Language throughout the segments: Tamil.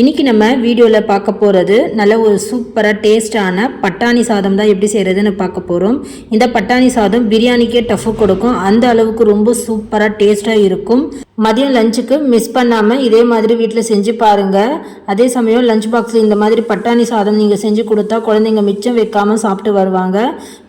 இன்றைக்கி நம்ம வீடியோவில் பார்க்க போகிறது நல்ல ஒரு சூப்பராக டேஸ்டான பட்டாணி சாதம் தான் எப்படி செய்கிறதுன்னு பார்க்க போகிறோம். இந்த பட்டாணி சாதம் பிரியாணிக்கே டஃப்பு கொடுக்கும், அந்த அளவுக்கு ரொம்ப சூப்பராக டேஸ்ட்டாக இருக்கும். மதியம் லஞ்சுக்கு மிஸ் பண்ணாமல் இதே மாதிரி வீட்டில் செஞ்சு பாருங்கள். அதே சமயம் லஞ்ச் பாக்ஸில் இந்த மாதிரி பட்டாணி சாதம் நீங்கள் செஞ்சு கொடுத்தா குழந்தைங்க மிச்சம் வைக்காமல் சாப்பிட்டு வருவாங்க.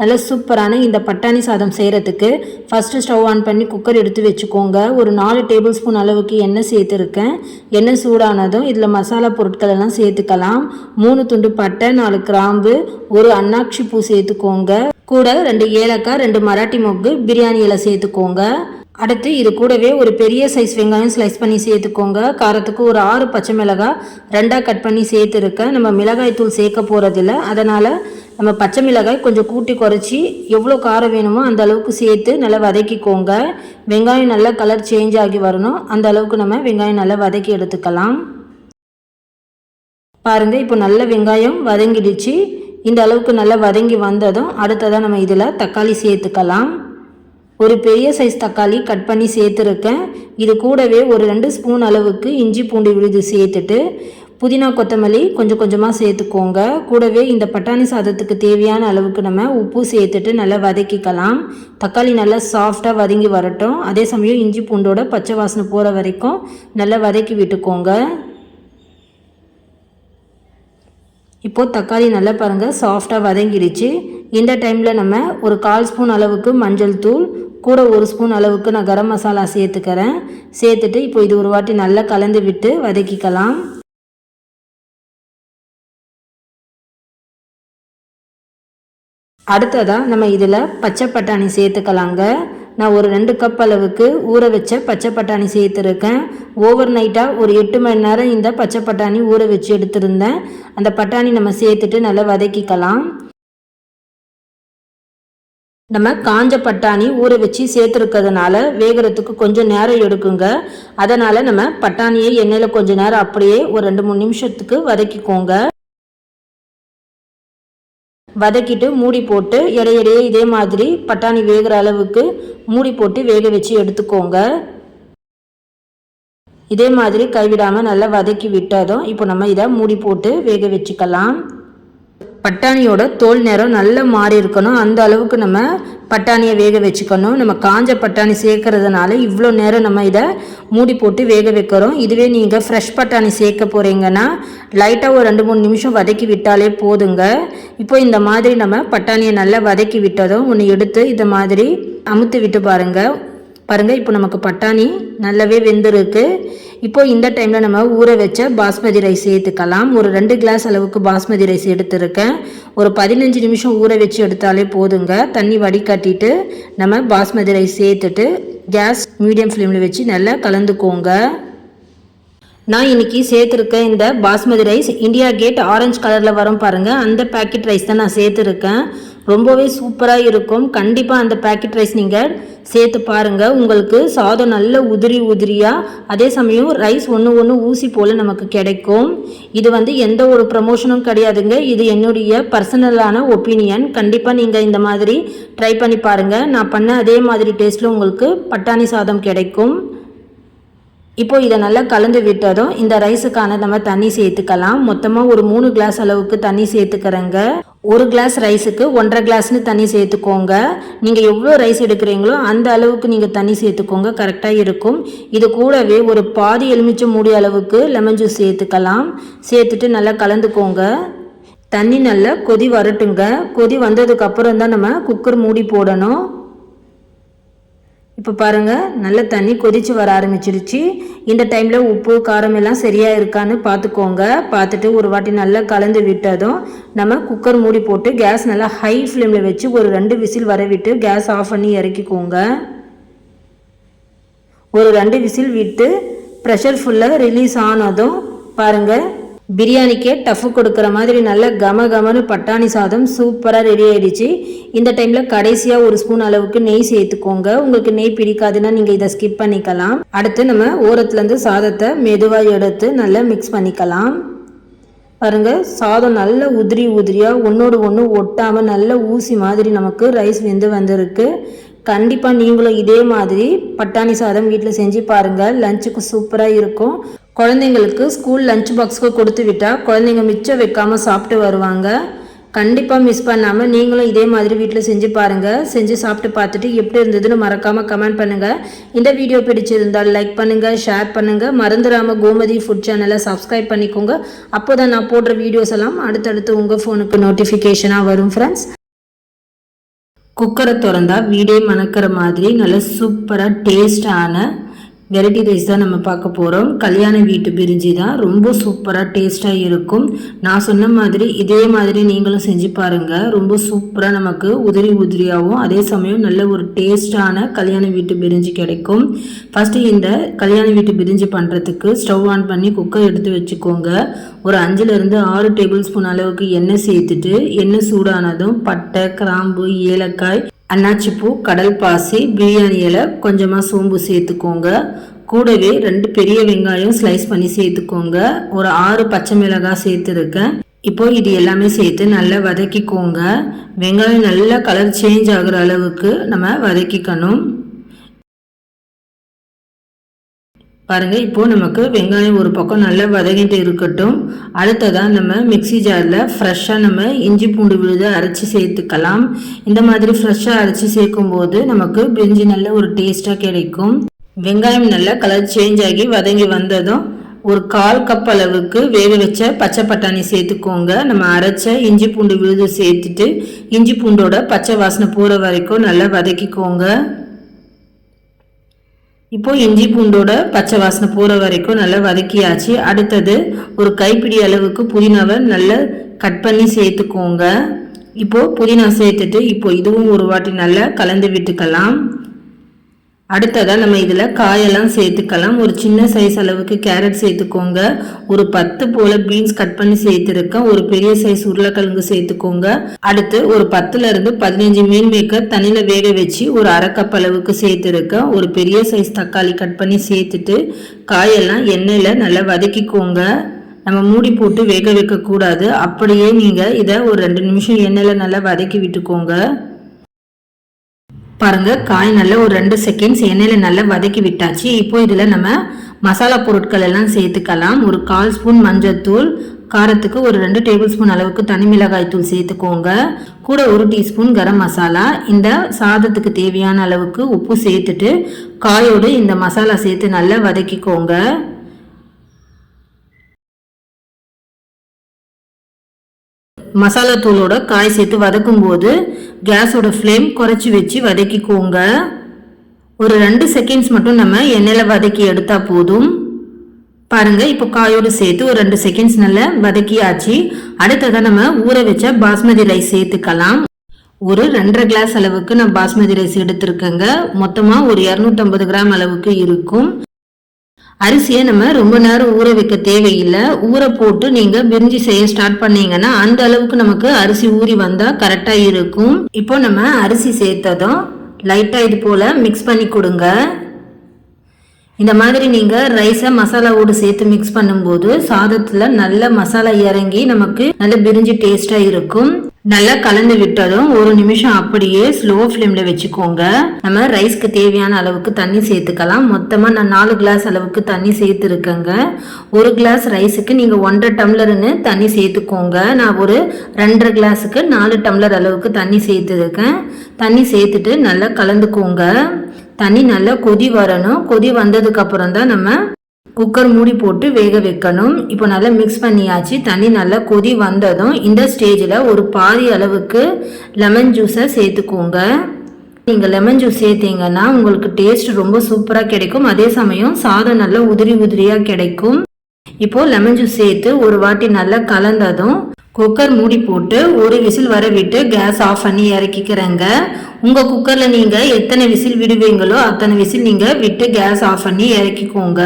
நல்ல சூப்பரான இந்த பட்டாணி சாதம் செய்கிறதுக்கு ஃபஸ்ட்டு ஸ்டவ் ஆன் பண்ணி குக்கர் எடுத்து வச்சுக்கோங்க. ஒரு 4 டேபிள் ஸ்பூன் அளவுக்கு எண்ணெய் சேர்த்துருக்கேன். எண்ணெய் சூடானதும் இதில் மசாலா பொருட்கள் எல்லாம் சேர்த்துக்கலாம். 3 துண்டு பட்டை, 4 கிராம்பு, ஒரு அன்னாச்சி பூ சேர்த்துக்கோங்க. கூட 2 ஏலக்காய், 2 மராட்டி மொக்கு, பிரியாணி இலை சேர்த்துக்கோங்க. அடுத்து இது கூடவே ஒரு பெரிய சைஸ் வெங்காயம் ஸ்லைஸ் பண்ணி சேர்த்துக்கோங்க. காரத்துக்கு ஒரு 6 பச்சை மிளகாய் 2ஆக கட் பண்ணி சேர்த்துருக்கேன். நம்ம மிளகாய் தூள் சேர்க்க போகிறதில்ல, அதனால் நம்ம பச்சை மிளகாய் கொஞ்சம் கூட்டி குறைச்சி எவ்வளோ காரம் வேணுமோ அந்த அளவுக்கு சேர்த்து நல்லா வதக்கிக்கோங்க. வெங்காயம் நல்லா கலர் சேஞ்ச் ஆகி வரணும், அந்த அளவுக்கு நம்ம வெங்காயம் நல்லா வதக்கி எடுத்துக்கலாம். பாருங்கள், இப்போ நல்ல வெங்காயம் வதங்கிடுச்சு. இந்த அளவுக்கு நல்லா வதங்கி வந்ததும் அடுத்ததாக நம்ம இதில் தக்காளி சேர்த்துக்கலாம். ஒரு பெரிய சைஸ் தக்காளி கட் பண்ணி சேர்த்துருக்கேன். இது கூடவே ஒரு 2 ஸ்பூன் அளவுக்கு இஞ்சி பூண்டு விழுது சேர்த்துட்டு புதினா கொத்தமல்லி கொஞ்சம் கொஞ்சமாக சேர்த்துக்கோங்க. கூடவே இந்த பட்டாணி சாதத்துக்கு தேவையான அளவுக்கு நம்ம உப்பு சேர்த்துட்டு நல்லா வதக்கிக்கலாம். தக்காளி நல்லா சாஃப்டாக வதங்கி வரட்டும். அதே சமயம் இஞ்சி பூண்டோட பச்சை வாசனை போகிற வரைக்கும் நல்லா வதக்கி விட்டுக்கோங்க. இப்போது தக்காளி நல்லா பாருங்கள் சாஃப்டாக வதங்கிடுச்சு. இந்த டைமில் நம்ம ஒரு 1/4 ஸ்பூன் அளவுக்கு மஞ்சள் தூள், கூட 1 ஸ்பூன் அளவுக்கு நான் கரம் மசாலா சேர்த்துக்கிறேன். சேர்த்துட்டு இப்போ இது ஒரு வாட்டி நல்லா கலந்து விட்டு வதக்கிக்கலாம். அடுத்ததாக நம்ம இதில் பச்சை பட்டாணி சேர்த்துக்கலாங்க. நான் ஒரு 2 கப் அளவுக்கு ஊற வச்ச பச்சை பட்டாணி சேர்த்துருக்கேன். ஓவர் நைட்டாக ஒரு 8 மணி நேரம் இந்த பச்சை பட்டாணி ஊற வச்சு எடுத்துருந்தேன். அந்த பட்டாணி நம்ம சேர்த்துட்டு நல்லா வதக்கிக்கலாம். நம்ம காஞ்ச பட்டாணி ஊற வச்சு சேர்த்துருக்கிறதுனால வேகிறதுக்கு கொஞ்சம் நேரம் எடுக்குங்க. அதனால் நம்ம பட்டாணியை எண்ணெயில் கொஞ்சம் நேரம் அப்படியே ஒரு 2-3 நிமிஷத்துக்கு வதக்கிக்கோங்க. வதக்கிட்டு மூடி போட்டு இடையிடையே இதே மாதிரி பட்டாணி வேகிற அளவுக்கு மூடி போட்டு வேக வச்சு எடுத்துக்கோங்க. இதே மாதிரி கைவிடாமல் நல்லா வதக்கி விட்டதும் இப்போ நம்ம இதை மூடி போட்டு வேக வச்சுக்கலாம். பட்டாணியோட தோல் நேரம் நல்லா மாறி இருக்கணும், அந்த அளவுக்கு நம்ம பட்டாணியை வேக வச்சுக்கணும். நம்ம காஞ்ச பட்டாணி சேர்க்கறதுனால இவ்வளோ நேரம் நம்ம இதை மூடி போட்டு வேக வைக்கிறோம். இதுவே நீங்கள் ஃப்ரெஷ் பட்டாணி சேர்க்க போகிறீங்கன்னா லைட்டாக ஒரு 2-3 நிமிஷம் வதக்கி விட்டாலே போதுங்க. இப்போ இந்த மாதிரி நம்ம பட்டாணியை நல்லா வதக்கி விட்டதும் ஒன்று எடுத்து இந்த மாதிரி அமுத்து விட்டு பாருங்கள். இப்போ நமக்கு பட்டாணி நல்லாவே வெந்திருக்கு. இப்போ இந்த டைமில் நம்ம ஊற வச்ச பாஸ்மதி ரைஸ் சேர்த்துக்கலாம். ஒரு 2 கிளாஸ் அளவுக்கு பாஸ்மதி ரைஸ் எடுத்துருக்கேன். ஒரு 15 நிமிஷம் ஊற வச்சு எடுத்தாலே போதுங்க. தண்ணி வடிகட்டிட்டு நம்ம பாஸ்மதி ரைஸ் சேர்த்துட்டு கேஸ் மீடியம் ஃப்ளேமில் வச்சு நல்லா கலந்துக்கோங்க. நான் இன்றைக்கி சேர்த்துருக்கேன் இந்த basmati rice India Gate orange கலரில் வரும் பாருங்கள், அந்த பேக்கெட் ரைஸ் தான் நான் சேர்த்துருக்கேன். ரொம்பவே சூப்பராக இருக்கும். கண்டிப்பாக அந்த பேக்கெட் ரைஸ் நீங்கள் சேர்த்து பாருங்கள். உங்களுக்கு சாதம் நல்ல உதிரியாக, அதே சமயம் ரைஸ் ஒன்று ஊசி போல் நமக்கு கிடைக்கும். இது எந்த ஒரு ப்ரமோஷனும் கிடையாதுங்க, இது என்னுடைய பர்சனலான ஒப்பீனியன். கண்டிப்பாக நீங்கள் இந்த மாதிரி ட்ரை பண்ணி பாருங்கள். நான் பண்ண அதே மாதிரி டேஸ்ட்டில் உங்களுக்கு பட்டாணி சாதம் கிடைக்கும். இப்போ இதை நல்லா கலந்து விட்டதும் இந்த ரைஸுக்கான நம்ம தண்ணி சேர்த்துக்கலாம். மொத்தமாக ஒரு 3 கிளாஸ் அளவுக்கு தண்ணி சேர்த்துக்கிறேங்க. 1 கிளாஸ் ரைஸுக்கு 1.5 கிளாஸ்னு தண்ணி சேர்த்துக்கோங்க. நீங்கள் எவ்வளோ ரைஸ் எடுக்கிறீங்களோ அந்த அளவுக்கு நீங்கள் தண்ணி சேர்த்துக்கோங்க, கரெக்டாக இருக்கும். இது கூடவே ஒரு பாதி எலுமிச்சை மூடி அளவுக்கு லெமன் ஜூஸ் சேர்த்துக்கலாம். சேர்த்துட்டு நல்லா கலந்துக்கோங்க. தண்ணி நல்லா கொதி வரட்டுங்க. கொதி வந்ததுக்கப்புறம் தான் நம்ம குக்கர் மூடி போடணும். இப்போ பாருங்கள், நல்ல தண்ணி கொதித்து வர ஆரம்பிச்சிருச்சு. இந்த டைமில் உப்பு காரம் எல்லாம் சரியாக இருக்கான்னு பார்த்துக்கோங்க. பார்த்துட்டு ஒரு வாட்டி நல்லா கலந்து விட்டதும் நம்ம குக்கர் மூடி போட்டு கேஸ் நல்லா ஹை ஃப்ளேமில் வச்சு ஒரு 2 விசில் வர விட்டு கேஸ் ஆஃப் பண்ணி இறக்கிக்கோங்க. ஒரு 2 விசில் விட்டு ப்ரெஷர் ஃபுல்லாக ரிலீஸ் ஆனதும் பாருங்கள், பிரியாணிக்கே டஃப்பு கொடுக்குற மாதிரி நல்ல கமன்னு பட்டாணி சாதம் சூப்பராக ரெடி ஆகிடுச்சு. இந்த டைமில் கடைசியாக 1 ஸ்பூன் அளவுக்கு நெய் சேர்த்துக்கோங்க. உங்களுக்கு நெய் பிடிக்காதுன்னா நீங்கள் இதை ஸ்கிப் பண்ணிக்கலாம். அடுத்து நம்ம ஓரத்துலேருந்து சாதத்தை மெதுவாக எடுத்து நல்லா மிக்ஸ் பண்ணிக்கலாம். பாருங்கள், சாதம் நல்ல உதிரியாக ஒன்றோடு ஒன்று ஒட்டாமல் நல்ல ஊசி மாதிரி நமக்கு ரைஸ் வெந்து வந்திருக்கு. கண்டிப்பாக நீங்களும் இதே மாதிரி பட்டாணி சாதம் வீட்டில் செஞ்சு பாருங்கள். லஞ்சுக்கு சூப்பராக இருக்கும். குழந்தைங்களுக்கு ஸ்கூல் லஞ்ச் பாக்ஸுக்கு கொடுத்து விட்டால் குழந்தைங்க மிச்சம் வைக்காமல் சாப்பிட்டு வருவாங்க. கண்டிப்பாக மிஸ் பண்ணாமல் நீங்களும் இதே மாதிரி வீட்டில் செஞ்சு பாருங்கள். செஞ்சு சாப்பிட்டு பார்த்துட்டு எப்படி இருந்ததுன்னு மறக்காமல் கமெண்ட் பண்ணுங்கள். இந்த வீடியோ பிடிச்சிருந்தால் லைக் பண்ணுங்கள், ஷேர் பண்ணுங்கள். மறந்துடாமல் கோமதி ஃபுட் சேனலை சப்ஸ்கிரைப் பண்ணிக்கோங்க. அப்போ தான் நான் போடுற வீடியோஸ் எல்லாம் அடுத்தடுத்து உங்கள் ஃபோனுக்கு நோட்டிஃபிகேஷனாக வரும் ஃப்ரெண்ட்ஸ். குக்கரை திறந்தா வீடே மணக்கிற மாதிரி நல்ல சூப்பராக டேஸ்டான வெரைட்டி ரைஸ் தான் நம்ம பார்க்க போகிறோம். கல்யாண வீட்டு பிரிஞ்சி தான் ரொம்ப சூப்பராக டேஸ்ட்டாக இருக்கும். நான் சொன்ன மாதிரி இதே மாதிரி நீங்களும் செஞ்சு பாருங்கள். ரொம்ப சூப்பராக நமக்கு உதிரி உதிரியாகவும் அதே சமயம் நல்ல ஒரு டேஸ்டான கல்யாண வீட்டு பிரிஞ்சி கிடைக்கும். ஃபஸ்ட்டு இந்த கல்யாண வீட்டு பிரிஞ்சி பண்ணுறதுக்கு ஸ்டவ் ஆன் பண்ணி குக்கர் எடுத்து வச்சுக்கோங்க. ஒரு 5-6 டேபிள் ஸ்பூன் அளவுக்கு எண்ணெய் சேர்த்துட்டு எண்ணெய் சூடானதும் பட்டை, கிராம்பு, ஏலக்காய், அன்னாச்சிப்பூ, கடல் பாசி, பிரியாணி இலை, கொஞ்சமாக சோம்பு சேர்த்துக்கோங்க. கூடவே 2 பெரிய வெங்காயம் ஸ்லைஸ் பண்ணி சேர்த்துக்கோங்க. ஒரு 6 பச்சை மிளகாய் சேர்த்துருக்கேன். இப்போ இது எல்லாமே சேர்த்து நல்லா வதக்கிக்கோங்க. வெங்காயம் நல்லா கலர் சேஞ்ச் ஆகுற அளவுக்கு நம்ம வதக்கிக்கணும். பாருங்கள், இப்போது நமக்கு வெங்காயம் ஒரு பக்கம் நல்லா வதங்கிட்டு இருக்கட்டும். அடுத்ததாக நம்ம மிக்சி ஜாரில் ஃப்ரெஷ்ஷாக நம்ம இஞ்சி பூண்டு விழுதை அரைச்சி சேர்த்துக்கலாம். இந்த மாதிரி ஃப்ரெஷ்ஷாக அரைச்சி சேர்க்கும்போது நமக்கு பிரிஞ்சி நல்ல ஒரு டேஸ்ட்டாக கிடைக்கும். வெங்காயம் நல்லா கலர் சேஞ்ச் ஆகி வதங்கி வந்ததும் ஒரு 1/4 கப் அளவுக்கு வேக வச்ச பச்சை பட்டாணி சேர்த்துக்கோங்க. நம்ம அரைச்ச இஞ்சி பூண்டு விழுது சேர்த்துட்டு இஞ்சி பூண்டோட பச்சை வாசனை போகிற வரைக்கும் நல்லா வதக்கிக்கோங்க. இப்போ இஞ்சி பூண்டோட பச்சை வாசனை போகிற வரைக்கும் நல்லா வதக்கியாச்சு. அடுத்தது ஒரு கைப்பிடி அளவுக்கு புதினாவை நல்லா கட் பண்ணி சேர்த்துக்கோங்க. இப்போது புதினா சேர்த்துட்டு இப்போ இதுவும் ஒரு வாட்டி நல்லா கலந்து விட்டுக்கலாம். அடுத்ததாக நம்ம இதில் காயெல்லாம் சேர்த்துக்கலாம். ஒரு சின்ன சைஸ் அளவுக்கு கேரட் சேர்த்துக்கோங்க. ஒரு 10 போல் பீன்ஸ் கட் பண்ணி சேர்த்துருக்கேன். ஒரு பெரிய சைஸ் உருளைக்கிழங்கு சேர்த்துக்கோங்க. அடுத்து ஒரு 10-15 மீன் மேக்கர் தண்ணியில் வேக வச்சு ஒரு 1/2 கப் அளவுக்கு சேர்த்துருக்கேன். ஒரு பெரிய சைஸ் தக்காளி கட் பண்ணி சேர்த்துட்டு காயெல்லாம் எண்ணெயில் நல்லா வதக்கிக்கோங்க. நம்ம மூடி போட்டு வேக வைக்கக்கூடாது. அப்படியே நீங்கள் இதை ஒரு 2 நிமிஷம் எண்ணெயில் நல்லா வதக்கி விட்டுக்கோங்க. பாருங்கள், காய் நல்லா ஒரு 2 செகண்ட்ஸ் எண்ணெயில் நல்லா வதக்கி விட்டாச்சு. இப்போ இதில் நம்ம மசாலா பொருட்கள் எல்லாம் சேர்த்துக்கலாம். ஒரு 1/4 ஸ்பூன் மஞ்சள்தூள், காரத்துக்கு ஒரு 2 டேபிள் ஸ்பூன் அளவுக்கு தனி மிளகாய் தூள் சேர்த்துக்கோங்க. கூட 1 டீஸ்பூன் கரம் மசாலா, இந்த சாதத்துக்கு தேவையான அளவுக்கு உப்பு சேர்த்துட்டு காயோடு இந்த மசாலா சேர்த்து நல்லா வதக்கிக்கோங்க. மசாலா தூளோட காய் சேர்த்து வதக்கும் போது கேஸோட ஃப்ளேம் குறைச்சி வச்சு வதக்கிக்கோங்க. ஒரு 2 செகண்ட்ஸ் மட்டும் நம்ம எண்ணெயில் வதக்கி எடுத்தால் போதும். பாருங்கள், இப்போ காயோடு சேர்த்து ஒரு 2 செகண்ட்ஸ் நல்லா வதக்கியாச்சு. அடுத்ததாக நம்ம ஊற வச்ச பாஸ்மதி ரைஸ் சேர்த்துக்கலாம். ஒரு 2.5 கிளாஸ் அளவுக்கு நான் பாஸ்மதி ரைஸ் எடுத்திருக்கேங்க. மொத்தமாக ஒரு 250 கிராம் அளவுக்கு இருக்கும். அரிசியை நம்ம ரொம்ப நேரம் ஊற வைக்க தேவையில்லை. ஊற போட்டு நீங்கள் பிரிஞ்சி செய்ய ஸ்டார்ட் பண்ணீங்கன்னா அந்த அளவுக்கு நமக்கு அரிசி ஊறி வந்தால் கரெக்டாக இருக்கும். இப்போ நம்ம அரிசி சேர்த்ததும் லைட்டாக இது போல் மிக்ஸ் பண்ணி கொடுங்க. இந்த மாதிரி நீங்கள் ரைஸை மசாலாவோடு சேர்த்து மிக்ஸ் பண்ணும்போது சாதத்தில் நல்ல மசாலா இறங்கி நமக்கு நல்ல பிரிஞ்சி டேஸ்டாக இருக்கும். நல்லா கலந்து விட்டதும் 1 நிமிஷம் அப்படியே ஸ்லோ ஃப்ளேமில் வச்சுக்கோங்க. நம்ம ரைஸ்க்கு தேவையான அளவுக்கு தண்ணி சேர்த்துக்கலாம். மொத்தமாக நான் 4 கிளாஸ் அளவுக்கு தண்ணி சேர்த்துருக்கேங்க. 1 கிளாஸ் ரைஸுக்கு நீங்கள் 1.5 டம்ளர்னு தண்ணி சேர்த்துக்கோங்க. நான் ஒரு 2.5 கிளாஸுக்கு 4 டம்ளர் அளவுக்கு தண்ணி சேர்த்துருக்கேன். தண்ணி சேர்த்துட்டு நல்லா கலந்துக்கோங்க. தண்ணி நல்லா கொதி வரணும். கொதி வந்ததுக்கப்புறம் தான் நம்ம குக்கர் மூடி போட்டு வேக வைக்கணும். இப்போ நல்லா மிக்ஸ் பண்ணியாச்சு. தண்ணி நல்லா கொதி வந்ததும் இந்த ஸ்டேஜில் ஒரு பாதி அளவுக்கு லெமன் ஜூஸை சேர்த்துக்கோங்க. நீங்கள் லெமன் ஜூஸ் சேர்த்தீங்கன்னா உங்களுக்கு டேஸ்ட் ரொம்ப சூப்பராக கிடைக்கும். அதே சமயம் சாதம் நல்லா உதிரி உதிரியாக கிடைக்கும். இப்போது லெமன் ஜூஸ் சேர்த்து ஒரு வாட்டி நல்லா கலந்ததும் குக்கர் மூடி போட்டு ஒரு விசில் வர விட்டு கேஸ் ஆஃப் பண்ணி இறக்கிக்கிறேங்க. உங்கள் குக்கரில் நீங்கள் எத்தனை விசில் விடுவீங்களோ அத்தனை விசில் நீங்கள் விட்டு கேஸ் ஆஃப் பண்ணி இறக்கிக்கோங்க.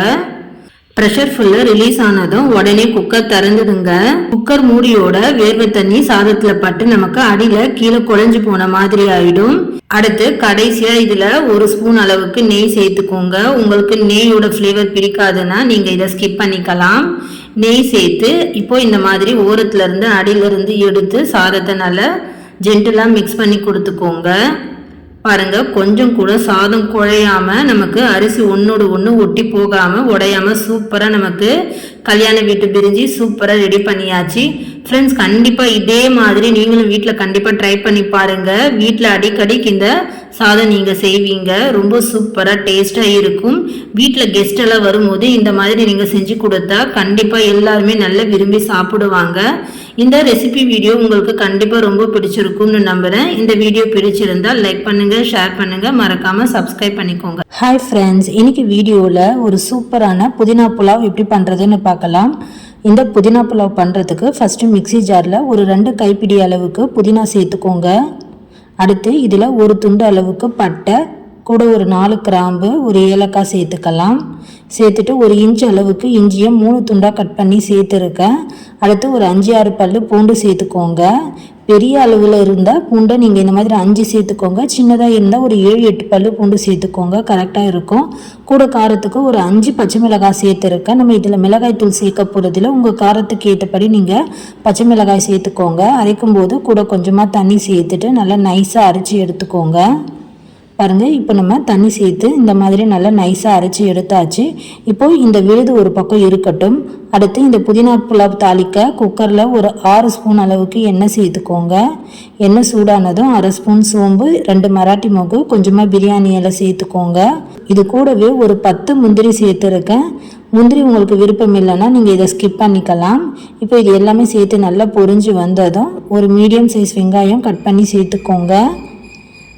ப்ரெஷர் ஃபுல்லாக ரிலீஸ் ஆனதும் உடனே குக்கர் திறந்துடுங்க. குக்கர் மூடியோட வேர்வை தண்ணி சாதத்தில் பட்டு நமக்கு அடியில் கீழே குழஞ்சு போன மாதிரி ஆயிடும். அடுத்து கடைசியாக இதில் 1 ஸ்பூன் அளவுக்கு நெய் சேர்த்துக்கோங்க. உங்களுக்கு நெய்யோட ஃப்ளேவர் பிடிக்காதுன்னா நீங்கள் இதை ஸ்கிப் பண்ணிக்கலாம். நெய் சேர்த்து இப்போ இந்த மாதிரி ஓரத்துலேருந்து அடியிலிருந்து எடுத்து சாதத்தை நல்லா ஜென்டலாக மிக்ஸ் பண்ணி கொடுத்துக்கோங்க. பாருங்கள், கொஞ்சம் கூட சாதம் குழையாமல் நமக்கு அரிசி ஒன்றோடு ஒன்று ஒட்டி போகாமல் உடையாமல் சூப்பராக நமக்கு கல்யாண வீட்டு பிரிஞ்சி சூப்பராக ரெடி பண்ணியாச்சு. ஃப்ரெண்ட்ஸ், கண்டிப்பாக இதே மாதிரி நீங்களும் வீட்டில் கண்டிப்பாக ட்ரை பண்ணி பாருங்கள். வீட்டில் அடிக்கடிக்கு இந்த சாதம் நீங்கள் செய்வீங்க, ரொம்ப சூப்பராக டேஸ்ட்டாக இருக்கும். வீட்டில் கெஸ்ட் எல்லாம் வரும்போது இந்த மாதிரி நீங்கள் செஞ்சு கொடுத்தா கண்டிப்பாக எல்லாருமே நல்லா விரும்பி சாப்பிடுவாங்க. இந்த ரெசிபி வீடியோ உங்களுக்கு கண்டிப்பாக ரொம்ப பிடிச்சிருக்கும்னு நம்புகிறேன். இந்த வீடியோ பிடிச்சிருந்தால் லைக் பண்ணுங்கள், ஷேர் பண்ணுங்கள், மறக்காமல் சப்ஸ்கிரைப் பண்ணிக்கோங்க. ஹாய் ஃப்ரெண்ட்ஸ், இன்னைக்கு வீடியோவில் ஒரு சூப்பரான புதினா புலாவ் எப்படி பண்ணுறதுன்னு பார்க்கலாம். இந்த புதினா புலாவ் பண்ணுறதுக்கு ஃபஸ்ட்டு மிக்சி ஜாரில் ஒரு 2 கைப்பிடி அளவுக்கு புதினா சேர்த்துக்கோங்க. அடுத்து இதில் ஒரு துண்டு அளவுக்கு பட்டை, கூட ஒரு 4 கிராம்பு, ஒரு ஏலக்காய் சேர்த்துக்கலாம். சேர்த்துட்டு ஒரு இன்ச் அளவுக்கு இஞ்சியை 3 துண்டாக கட் பண்ணி சேர்த்துருக்கேன். அடுத்து ஒரு 5-6 பல் பூண்டு சேர்த்துக்கோங்க. பெரிய அளவில் இருந்தால் பூண்டை நீங்கள் இந்த மாதிரி 5 சேர்த்துக்கோங்க. சின்னதாக இருந்தால் ஒரு 7-8 பல் பூண்டு சேர்த்துக்கோங்க, கரெக்டாக இருக்கும். கூட காரத்துக்கு ஒரு 5 பச்சை மிளகாய் சேர்த்துருக்கேன். நம்ம இதில் மிளகாய் தூள் சேர்க்க போகிறதுல உங்கள் காரத்துக்கு ஏற்றபடி நீங்கள் பச்சை மிளகாய் சேர்த்துக்கோங்க. அரைக்கும் போது கூட கொஞ்சமாக தண்ணி சேர்த்துட்டு நல்லா நைஸாக அரைச்சி எடுத்துக்கோங்க. பாருங்கள், இப்போ நம்ம தண்ணி சேர்த்து இந்த மாதிரி நல்லா நைஸாக அரைச்சி எடுத்தாச்சு. இப்போது இந்த விழுது ஒரு பக்கம் இருக்கட்டும். அடுத்து இந்த புதினா புலாவ் தாளிக்க குக்கரில் ஒரு 6 ஸ்பூன் அளவுக்கு எண்ணெய் சேர்த்துக்கோங்க. எண்ணெய் சூடானதும் 1/2 ஸ்பூன் சோம்பு, 2 மராட்டி மொகு, கொஞ்சமாக பிரியாணி இலை சேர்த்துக்கோங்க. இது கூடவே ஒரு 10 முந்திரி சேர்த்துருக்கேன். முந்திரி உங்களுக்கு விருப்பம் இல்லைன்னா நீங்கள் இதை ஸ்கிப் பண்ணிக்கலாம். இப்போ இது எல்லாமே சேர்த்து நல்லா பொரிஞ்சு வந்ததும் ஒரு மீடியம் சைஸ் வெங்காயம் கட் பண்ணி சேர்த்துக்கோங்க.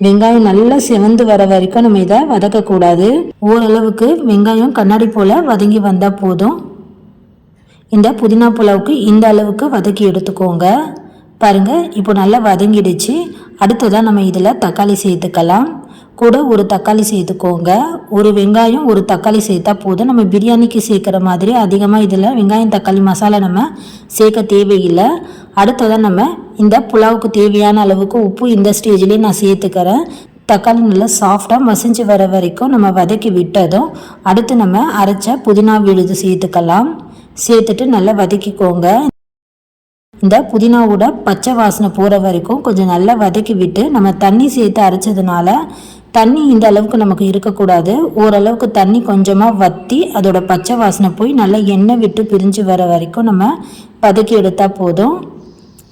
வெங்காயம் நல்லா செவந்து வர வரைக்கும் நம்ம இதை வதக்கக்கூடாது. ஓரளவுக்கு வெங்காயம் கண்ணாடி போல் வதங்கி வந்தால் போதும். இந்த புதினா புலாவுக்கு இந்த அளவுக்கு வதக்கி எடுத்துக்கோங்க. பாருங்கள், இப்போ நல்லா வதங்கிடுச்சு. அடுத்ததான் நம்ம இதில் தக்காளி சேர்த்துக்கலாம். கூட ஒரு தக்காளி சேர்த்துக்கோங்க. ஒரு வெங்காயம் ஒரு தக்காளி சேர்த்தா போதும். நம்ம பிரியாணிக்கு சேர்க்குற மாதிரி அதிகமாக இதில் வெங்காயம் தக்காளி மசாலா நம்ம சேர்க்க தேவையில்லை. அடுத்ததான் நம்ம இந்த புலாவுக்கு தேவையான அளவுக்கு உப்பு இந்த ஸ்டேஜ்லேயே நான் சேர்த்துக்கிறேன். தக்காளி நல்லா சாஃப்டாக மசிஞ்சு வர வரைக்கும் நம்ம வதக்கி விட்டதும் அடுத்து நம்ம அரைச்ச புதினா விழுது சேர்த்துக்கலாம். சேர்த்துட்டு நல்லா வதக்கிக்கோங்க. இந்த புதினாவோட பச்சை வாசனை போகிற வரைக்கும் கொஞ்சம் நல்லா வதக்கி விட்டு நம்ம தண்ணி சேர்த்து அரைச்சதுனால தண்ணி இந்த அளவுக்கு நமக்கு இருக்கக்கூடாது. ஓரளவுக்கு தண்ணி கொஞ்சமாக வற்றி அதோட பச்சை வாசனை போய் நல்லா எண்ணெய் விட்டு பிரிஞ்சு வர வரைக்கும் நம்ம வதக்கி எடுத்தால் போதும்.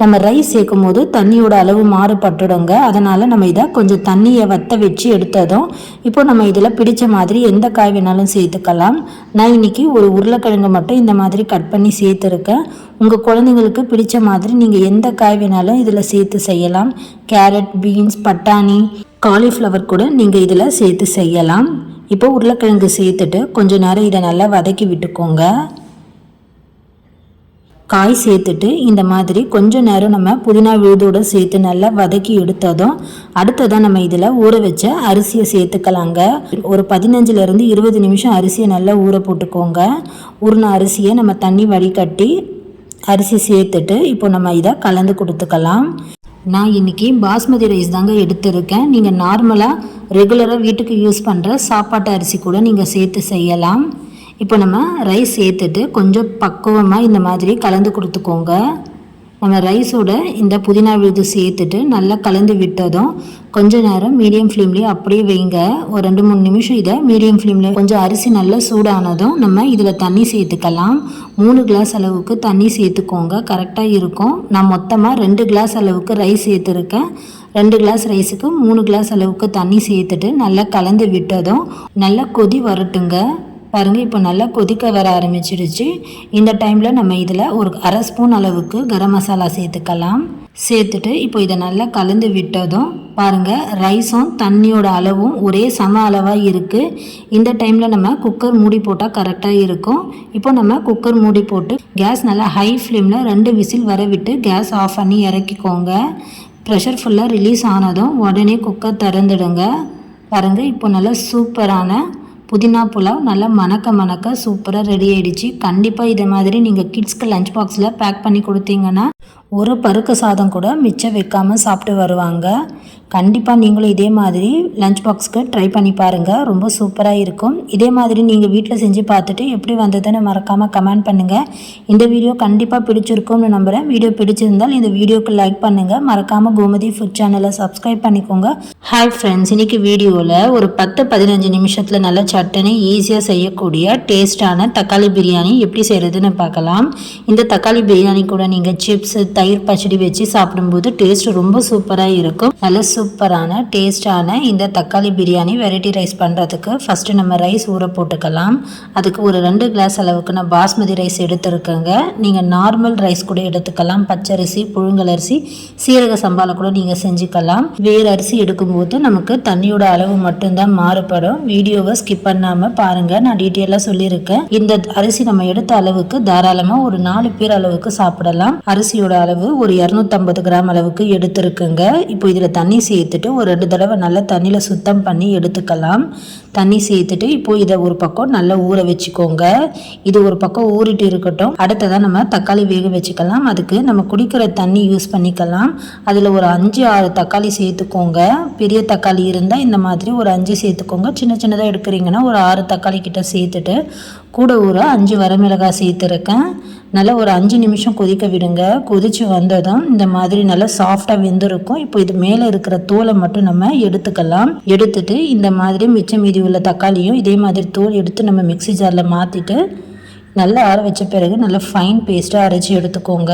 நம்ம ரைஸ் சேர்க்கும் போது தண்ணியோட அளவு மாறுபட்டுடுங்க. அதனால் நம்ம இதை கொஞ்சம் தண்ணியை வற்ற வச்சு எடுத்ததும் இப்போ நம்ம இதில் பிடிச்ச மாதிரி எந்த காய் வேணாலும் சேர்த்துக்கலாம். நான் இன்றைக்கி ஒரு உருளைக்கிழங்கு மட்டும் இந்த மாதிரி கட் பண்ணி சேர்த்துருக்கேன். உங்கள் குழந்தைங்களுக்கு பிடிச்ச மாதிரி நீங்கள் எந்த காய் வேணாலும் இதில் சேர்த்து செய்யலாம். கேரட், பீன்ஸ், பட்டாணி, காலிஃப்ளவர் கூட நீங்கள் இதில் சேர்த்து செய்யலாம். இப்போ உருளைக்கிழங்கு சேர்த்துட்டு கொஞ்சம் நேரம் இதை நல்லா வதக்கி விட்டுக்கோங்க. காய் சேர்த்துட்டு இந்த மாதிரி கொஞ்சம் நேரம் நம்ம புதினா விழுதோடு சேர்த்து நல்லா வதக்கி எடுத்ததும் அடுத்ததான் நம்ம இதில் ஊற வச்ச அரிசியை சேர்த்துக்கலாங்க. ஒரு 15-20 நிமிஷம் அரிசியை நல்லா ஊற போட்டுக்கோங்க. ஊறின அரிசியை நம்ம தண்ணி வடிகட்டி அரிசி சேர்த்துட்டு இப்போ நம்ம இதை கலந்து கொடுத்துக்கலாம். நான் இன்றைக்கி பாஸ்மதி ரைஸ் தாங்க எடுத்திருக்கேன். நீங்கள் நார்மலாக ரெகுலராக வீட்டுக்கு யூஸ் பண்ணுற சாப்பாட்டு அரிசி கூட நீங்கள் சேர்த்து செய்யலாம். இப்போ நம்ம ரைஸ் சேர்த்துட்டு கொஞ்சம் பக்குவமாக இந்த மாதிரி கலந்து கொடுத்துக்கோங்க. நம்ம ரைஸோட இந்த புதினா விழுது சேர்த்துட்டு நல்லா கலந்து விட்டதும் கொஞ்சம் நேரம் மீடியம் ஃப்ளேம்லேயே அப்படியே வைங்க. ஒரு 2-3 நிமிஷம் இதை மீடியம் ஃப்ளேமில் கொஞ்சம் அரிசி நல்லா சூடானதும் நம்ம இதில் தண்ணி சேர்த்துக்கலாம். 3 கிளாஸ் அளவுக்கு தண்ணி சேர்த்துக்கோங்க, கரெக்டாக இருக்கும். நான் மொத்தமாக 2 கிளாஸ் அளவுக்கு ரைஸ் சேர்த்துருக்கேன். 2 கிளாஸ் ரைஸுக்கு 3 கிளாஸ் அளவுக்கு தண்ணி சேர்த்துட்டு நல்லா கலந்து விட்டதும் நல்லா கொதி வரட்டுங்க. பாருங்கள், இப்போ நல்லா கொதிக்க வர ஆரம்பிச்சிடுச்சு. இந்த டைமில் நம்ம இதில் ஒரு 1/2 ஸ்பூன் அளவுக்கு கரம் மசாலா சேர்த்துக்கலாம். சேர்த்துட்டு இப்போ இதை நல்லா கலந்து விட்டதும் பாருங்கள், ரைஸும் தண்ணியோட அளவும் ஒரே சம அளவாக இருக்குது. இந்த டைமில் நம்ம குக்கர் மூடி போட்டால் கரெக்டாக இருக்கும். இப்போ நம்ம குக்கர் மூடி போட்டு கேஸ் நல்லா ஹை ஃப்ளேமில் 2 விசில் வர விட்டு கேஸ் ஆஃப் பண்ணி இறக்கிக்கோங்க. ப்ரெஷர் ஃபுல்லாக ரிலீஸ் ஆனதும் உடனே குக்கர் திறந்துடுங்க. பாருங்கள், இப்போ நல்லா சூப்பரான புதினா புலாவ் நல்லா மணக்க சூப்பராக ரெடி ஆகிடுச்சு. கண்டிப்பாக இதே மாதிரி நீங்கள் கிட்ஸ்க்கு லஞ்ச் பாக்ஸில் பேக் பண்ணி கொடுத்தீங்கன்னா ஒரு பருக்க சாதம் கூட மிச்சம் வைக்காமல் சாப்பிட்டு வருவாங்க. கண்டிப்பாக நீங்களும் இதே மாதிரி லஞ்ச் பாக்ஸ்க்கு ட்ரை பண்ணி பாருங்கள், ரொம்ப சூப்பராக இருக்கும். இதே மாதிரி நீங்கள் வீட்டில் செஞ்சு பார்த்துட்டு எப்படி வந்ததுன்னு மறக்காமல் கமெண்ட் பண்ணுங்கள். இந்த வீடியோ கண்டிப்பாக பிடிச்சிருக்கும்னு நம்புகிறேன். வீடியோ பிடிச்சிருந்தால் இந்த வீடியோக்கு லைக் பண்ணுங்கள், மறக்காமல் கோமதி ஃபுட் சேனலை சப்ஸ்கிரைப் பண்ணிக்கோங்க. ஹாய் ஃப்ரெண்ட்ஸ், இன்றைக்கி வீடியோவில் ஒரு 10-15 நிமிஷத்தில் நல்ல சட்டனி ஈஸியாக செய்யக்கூடிய டேஸ்டான தக்காளி பிரியாணி எப்படி செய்கிறதுன்னு பார்க்கலாம். இந்த தக்காளி பிரியாணி கூட நீங்கள் சிப்ஸு, தயிர் பச்சடி வச்சு சாப்பிடும்போது டேஸ்ட் ரொம்ப சூப்பராக இருக்கும். நல்ல சூப்பரான டேஸ்டான இந்த தக்காளி பிரியாணி வெரைட்டி ரைஸ் பண்ணுறதுக்கு ஃபஸ்ட்டு நம்ம ரைஸ் ஊற போட்டுக்கலாம். அதுக்கு ஒரு 2 கிளாஸ் அளவுக்கு நான் பாஸ்மதி ரைஸ் எடுத்துருக்கேங்க. நீங்கள் நார்மல் ரைஸ் கூட எடுத்துக்கலாம். பச்சரிசி, புழுங்கலரிசி, சீரக சம்பாவில் கூட நீங்கள் செஞ்சுக்கலாம். வேறு அரிசி எடுக்கும்போது நமக்கு தண்ணியோட அளவு மட்டும்தான் மாறுபடும். வீடியோவை ஸ்கிப் பண்ணாமல் பாருங்கள், நான் டீட்டெயிலாக சொல்லியிருக்கேன். இந்த அரிசி நம்ம எடுத்த அளவுக்கு தாராளமாக ஒரு 4 பேர் அளவுக்கு சாப்பிடலாம். அரிசியோட அளவு ஒரு 250 கிராம் அளவுக்கு எடுத்துருக்குங்க. இப்போ இதில் தண்ணி சேர்த்துட்டு ஒரு 2 தடவை நல்லா தண்ணியில் சுத்தம் பண்ணி எடுத்துக்கலாம். தண்ணி சேர்த்துட்டு இப்போ இதை ஒரு பக்கம் நல்லா ஊற வச்சுக்கோங்க. இது ஒரு பக்கம் ஊறிட்டு இருக்கட்டும். அடுத்ததான் நம்ம தக்காளி வேக வச்சுக்கலாம். அதுக்கு நம்ம குடிக்கிற தண்ணி யூஸ் பண்ணிக்கலாம். அதில் ஒரு 5-6 தக்காளி சேர்த்துக்கோங்க. பெரிய தக்காளி இருந்தால் இந்த மாதிரி ஒரு 5 சேர்த்துக்கோங்க. சின்ன சின்னதாக எடுக்கிறீங்கன்னா ஒரு 6 தக்காளி கிட்ட சேர்த்துட்டு கூட ஒரு 5 வரமிளகாய் சேர்த்துருக்கேன். நல்லா ஒரு 5 நிமிஷம் கொதிக்க விடுங்க. கொதித்து வந்ததும் இந்த மாதிரி நல்லா சாஃப்டாக வெந்திருக்கும். இப்போ இது மேலே இருக்கிற தோலை மட்டும் நம்ம எடுத்துக்கலாம். எடுத்துட்டு இந்த மாதிரி மிச்சம் மீதி உள்ள தக்காளியும் இதே மாதிரி தோல் எடுத்து நம்ம மிக்ஸி ஜாரில் மாற்றிட்டு நல்லா ஆற வச்ச பிறகு நல்லா ஃபைன் பேஸ்ட்டாக அரைச்சி எடுத்துக்கோங்க.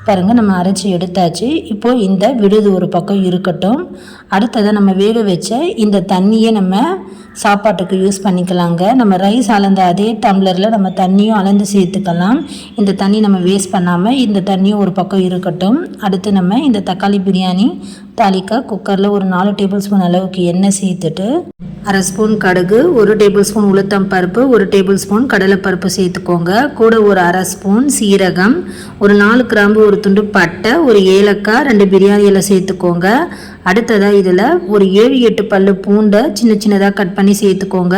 பாருங்கள், நம்ம அரைச்சி எடுத்தாச்சு. இப்போது இந்த விடுது ஒரு பக்கம் இருக்கட்டும். அடுத்ததை நம்ம வேக வச்ச இந்த தண்ணியை நம்ம சாப்பாட்டுக்கு யூஸ் பண்ணிக்கலாங்க. நம்ம ரைஸ் அளந்த அதே டம்ளரில் நம்ம தண்ணியும் அளந்து சேர்த்துக்கலாம். இந்த தண்ணி நம்ம வேஸ்ட் பண்ணாமல் இந்த தண்ணியும் ஒரு பக்கம் இருக்கட்டும். அடுத்து நம்ம இந்த தக்காளி பிரியாணி தாளிக்க குக்கரில் ஒரு 4 டேபிள் ஸ்பூன் அளவுக்கு எண்ணெய் சேர்த்துட்டு 1/2 ஸ்பூன் கடுகு, 1 டேபிள் ஸ்பூன் உளுத்தம் பருப்பு, 1 டேபிள் ஸ்பூன் கடலைப்பருப்பு சேர்த்துக்கோங்க. கூட ஒரு 1/2 ஸ்பூன் சீரகம், ஒரு 4 கிராம்பு, ஒரு துண்டு பட்டை, ஒரு ஏலக்காய், 2 பிரியாணி இலை சேர்த்துக்கோங்க. அடுத்ததாக இதில் ஒரு 7-8 பல்லு பூண்டை சின்ன சின்னதாக கட் பண்ணி சேர்த்துக்கோங்க.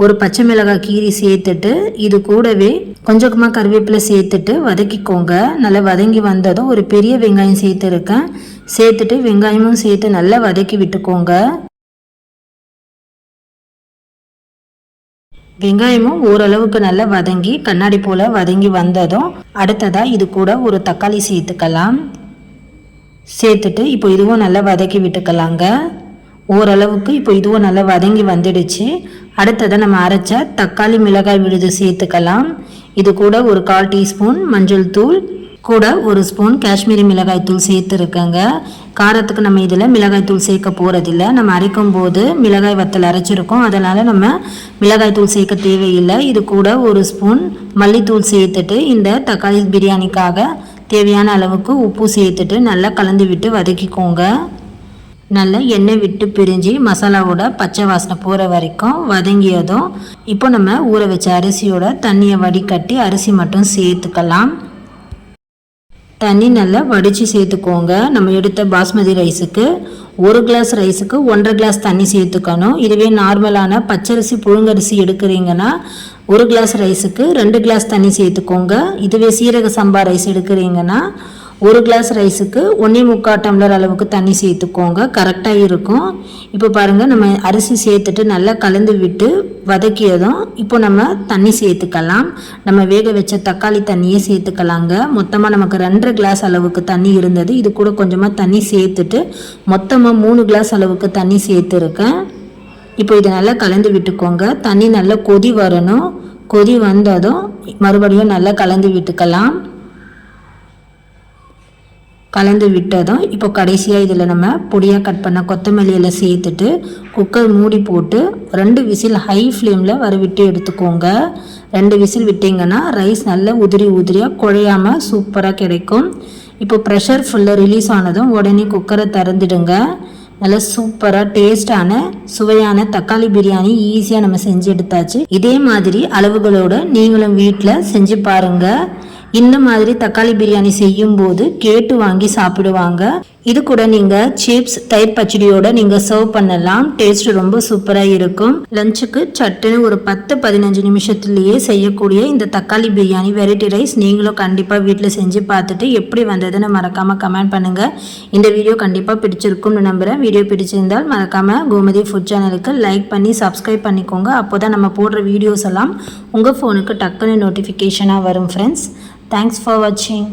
ஒரு பச்சை மிளகாய் கீரி சேர்த்துட்டு இது கூடவே கொஞ்சமாக கருவேப்பிலை சேர்த்துட்டு வதக்கிக்கோங்க. நல்லா வதங்கி வந்ததும் ஒரு பெரிய வெங்காயம் சேர்த்துருக்கேன். சேர்த்துட்டு வெங்காயமும் சேர்த்து நல்லா வதக்கி விட்டுக்கோங்க. வெங்காயமும் ஓரளவுக்கு நல்லா வதங்கி கண்ணாடி போல் வதங்கி வந்ததும் அடுத்ததாக இது கூட ஒரு தக்காளி சேர்த்துக்கலாம். சேர்த்துட்டு இப்போ இதுவும் நல்லா வதக்கி விட்டுக்கலாங்க. ஓரளவுக்கு இப்போ இதுவும் நல்லா வதங்கி வந்துடுச்சு. அடுத்ததாக நம்ம அரைச்ச தக்காளி மிளகாய் விழுது சேர்த்துக்கலாம். இது கூட ஒரு 1/4 டீஸ்பூன் மஞ்சள் தூள், கூட ஒரு ஸ்பூன் காஷ்மீரி மிளகாய் தூள் சேர்த்துருக்கேங்க. காரத்துக்கு நம்ம இதில் மிளகாய் தூள் சேர்க்க போகிறதில்ல. நம்ம அரைக்கும் போது மிளகாய் வத்தல் அரைச்சிருக்கோம், அதனால் நம்ம மிளகாய் தூள் சேர்க்க தேவையில்லை. இது கூட ஒரு ஸ்பூன் மல்லித்தூள் சேர்த்துட்டு இந்த தக்காளி பிரியாணிக்காக தேவையான அளவுக்கு உப்பு சேர்த்துட்டு நல்லா கலந்து விட்டு வதக்கிக்கோங்க. நல்லா எண்ணெய் விட்டு பிரிஞ்சு மசாலாவோட பச்சை வாசனை போகிற வரைக்கும் வதங்கியதும் இப்போ நம்ம ஊற வச்ச அரிசியோட தண்ணியை வடிகட்டி அரிசி மட்டும் சேர்த்துக்கலாம். தண்ணி நல்லா வடித்து சேர்த்துக்கோங்க. நம்ம எடுத்த பாஸ்மதி ரைஸுக்கு 1 கிளாஸ் ரைஸுக்கு 1.5 கிளாஸ் தண்ணி சேர்த்துக்கணும். இதுவே நார்மலான பச்சரிசி புழுங்கரிசி எடுக்கிறீங்கன்னா 1 கிளாஸ் ரைஸுக்கு 2 கிளாஸ் தண்ணி சேர்த்துக்கோங்க. இதுவே சீரக சம்பா ரைஸ் எடுக்கிறீங்கன்னா 1 கிளாஸ் ரைஸுக்கு 1.25 டம்ளர் அளவுக்கு தண்ணி சேர்த்துக்கோங்க. கரெக்டாக இருக்கும். இப்போ பாருங்கள், நம்ம அரிசி சேர்த்துட்டு நல்லா கலந்து விட்டு வதக்கியதும் இப்போ நம்ம தண்ணி சேர்த்துக்கலாம். நம்ம வேக வச்ச தக்காளி தண்ணியே சேர்த்துக்கலாங்க. மொத்தமாக நமக்கு 2.5 கிளாஸ் அளவுக்கு தண்ணி இருந்தது. இது கூட கொஞ்சமாக தண்ணி சேர்த்துட்டு மொத்தமாக 3 கிளாஸ் அளவுக்கு தண்ணி சேர்த்துருக்கேன். இப்போ இதை நல்லா கலந்து விட்டுக்கோங்க. தண்ணி நல்லா கொதி வரணும். கொதி வந்ததும் மறுபடியும் நல்லா கலந்து விட்டுக்கலாம். கலந்து விட்டதும் இப்போ கடைசியாக இதில் நம்ம பொடியாக கட் பண்ண கொத்தமல்லி எல்லாம் சேர்த்துட்டு குக்கர் மூடி போட்டு 2 விசில் ஹை ஃப்ளேமில் வரவிட்டு எடுத்துக்கோங்க. 2 விசில் விட்டிங்கன்னா ரைஸ் நல்லா உதிரியாக குழையாமல் சூப்பராக கிடைக்கும். இப்போ ப்ரெஷர் ஃபுல்லாக ரிலீஸ் ஆனதும் உடனே குக்கரை திறந்துடுங்க. நல்லா சூப்பராக டேஸ்டான சுவையான தக்காளி பிரியாணி ஈஸியாக நம்ம செஞ்சு எடுத்தாச்சு. இதே மாதிரி அளவுகளோடு நீங்களும் வீட்டில் செஞ்சு பாருங்கள். இந்த மாதிரி தக்காளி பிரியாணி செய்யும் போது கேட்டு வாங்கி சாப்பிடுவாங்க. இது கூட நீங்கள் சிப்ஸ் தயிர் பச்சடியோட நீங்கள் சர்வ் பண்ணலாம். டேஸ்ட் ரொம்ப சூப்பராக இருக்கும். லஞ்சுக்கு சட்டுன்னு ஒரு 10-15 நிமிஷத்துலேயே செய்யக்கூடிய இந்த தக்காளி பிரியாணி வெரைட்டி ரைஸ் நீங்களும் கண்டிப்பாக வீட்டில் செஞ்சு பார்த்துட்டு எப்படி வந்ததுன்னு மறக்காமல் கமெண்ட் பண்ணுங்கள். இந்த வீடியோ கண்டிப்பாக பிடிச்சிருக்கும்னு நம்புகிறேன். வீடியோ பிடிச்சிருந்தால் மறக்காமல் கோமதி ஃபுட் சேனலுக்கு லைக் பண்ணி சப்ஸ்கிரைப் பண்ணிக்கோங்க. அப்போ தான் நம்ம போடுற வீடியோஸ் எல்லாம் உங்கள் ஃபோனுக்கு டக்குன்னு நோட்டிஃபிகேஷனாக வரும் ஃப்ரெண்ட்ஸ். தேங்க்ஸ் ஃபார் வாட்சிங்.